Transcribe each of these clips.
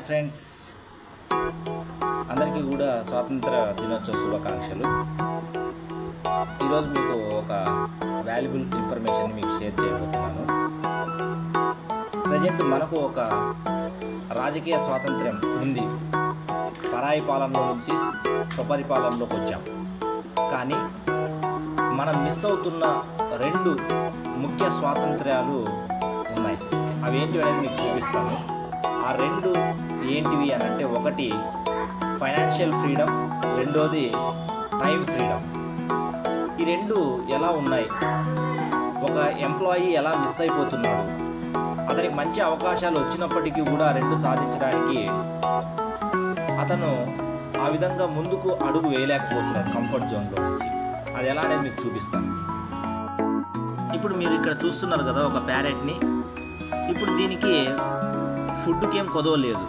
Friends, అందరికీ కూడా స్వాతంత్ర దినోత్సవ శుభాకాంక్షలు. ఈరోజు మీకు ఒక వాల్యుబుల్ ఇన్ఫర్మేషన్ మీకు షేర్ చేయబోతున్నాను. ప్రజెంట్ మనకు ఒక రాజకీయ స్వాతంత్ర్యం ఉంది. పరాయి పాలనలో నుంచి స్వపరిపాలనలోకి వచ్చాం. కానీ మనం మిస్ అవుతున్న రెండు ముఖ్య స్వాతంత్ర్యాలు ఉన్నాయి. అవి ఏంటి అనేది మీకు చూపిస్తాను. ఆ రెండు ఏంటివి అని అంటే, ఒకటి ఫైనాన్షియల్ ఫ్రీడమ్, రెండోది టైం ఫ్రీడమ్. ఈ రెండు ఎలా ఉన్నాయి? ఒక ఎంప్లాయీ ఎలా మిస్ అయిపోతున్నాడు? అతనికి మంచి అవకాశాలు వచ్చినప్పటికీ కూడా రెండు సాధించడానికి అతను ఆ విధంగా ముందుకు అడుగు వేయలేకపోతున్నాడు కంఫర్ట్ జోన్లో నుంచి. అది ఎలా అనేది మీకు చూపిస్తాను. ఇప్పుడు మీరు ఇక్కడ చూస్తున్నారు కదా ఒక ప్యారెట్ని. ఇప్పుడు దీనికి ఫుడ్కి ఏం కొదవ లేదు,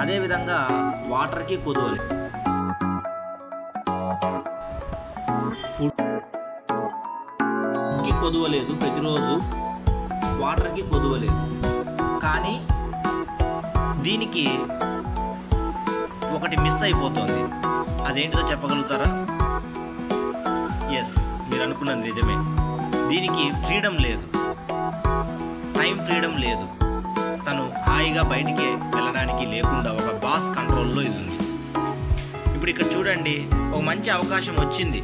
అదేవిధంగా వాటర్కి కొదవ లేదు. ఫుడ్కి కొదవ లేదు, ప్రతిరోజు వాటర్కి కొదవ లేదు. కానీ దీనికి ఒకటి మిస్ అయిపోతుంది. అదేంటిదో చెప్పగలుగుతారా? ఎస్, మీరు అనుకున్నది నిజమే. దీనికి ఫ్రీడమ్ లేదు, టైం ఫ్రీడమ్ లేదు. తను హాయిగా బయటికి వెళ్ళడానికి లేకుండా ఒక బాస్ కంట్రోల్లో ఇది ఉంది. ఇప్పుడు ఇక్కడ చూడండి, ఒక మంచి అవకాశం వచ్చింది.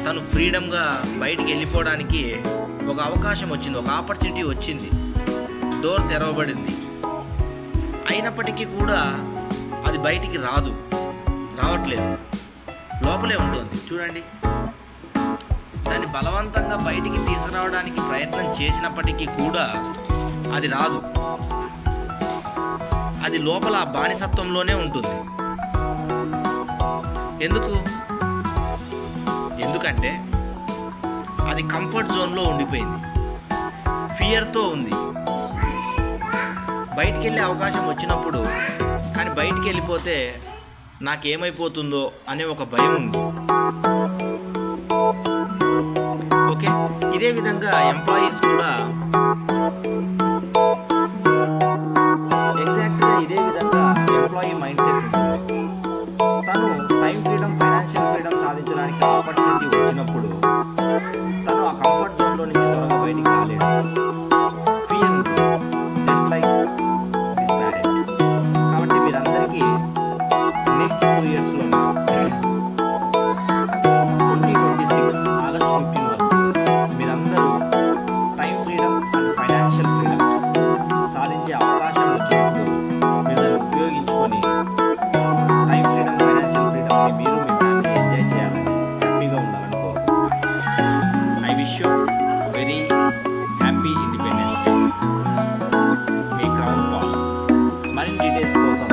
తను ఫ్రీడమ్గా బయటికి వెళ్ళిపోవడానికి ఒక అవకాశం వచ్చింది, ఒక ఆపర్చునిటీ వచ్చింది, డోర్ తెరవబడింది. అయినప్పటికీ కూడా అది బయటికి రావట్లేదు, లోపలే ఉంటుంది. చూడండి, దాన్ని బలవంతంగా బయటికి తీసుకురావడానికి ప్రయత్నం చేసినప్పటికీ కూడా అది రాదు. అది లోపల బానిసత్వంలోనే ఉంటుంది. ఎందుకంటే అది కంఫర్ట్ జోన్లో ఉండిపోయింది, ఫియర్తో ఉంది. బయటికి వెళ్ళే అవకాశం వచ్చినప్పుడు, కానీ బయటికి వెళ్ళిపోతే నాకేమైపోతుందో అనే ఒక భయం ఉంది. ఓకే, ఇదే విధంగా ఎంప్లాయీస్ కూడా ఎగ్జాక్ట్గా ఇదే విధంగా ఎంప్లాయీ మైండ్ సెట్ ఉంటుంది. తను టైం ఫ్రీడమ్, ఫైనాన్షియల్ ఫ్రీడమ్ సాధించడానికి ఆపర్చునిటీ వచ్చినప్పుడు తను ఆ కంఫర్ట్ జోన్లో నుంచి త్వరగా బయటికి రాలేడు. ఫియర్ ఉంటుంది, జస్ట్ లైక్ దిస్ ప్యారెట్. కాబట్టి మీరందరికీ నెక్స్ట్ 2 yearsలో 2026 ఆగస్ట్ 15 వరకు మీరందరూ time freedom and financial freedom సాధించే అవకాశం వచ్చినప్పుడు మీరు దాన్ని ఉపయోగించుకొని టైం ఫ్రీడమ్, ఫైనాన్షియల్ ఫ్రీడమ్ని మీరు మీ ఫ్యామిలీ ఎంజాయ్ చేయాలని, హ్యాపీగా ఉండాలని కోరుకుంటున్నాను. I wish you very happy Independence Day. మీ క్రౌన్ పాల్. మరిన్ని డీటెయిల్స్ కోసం,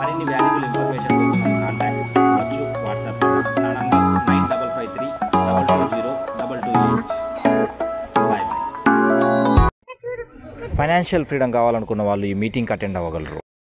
మరిన్ని వాల్యుబుల్ ఇన్ఫర్మేషన్ కోసం నన్ను కాంటాక్ట్ అవ్వచ్చు. వాట్సాప్ నా number 9553220228. Bye bye. Financial freedom కావాలనుకున్న వాళ్ళు ఈ మీటింగ్కి అటెండ్ అవ్వగలరు.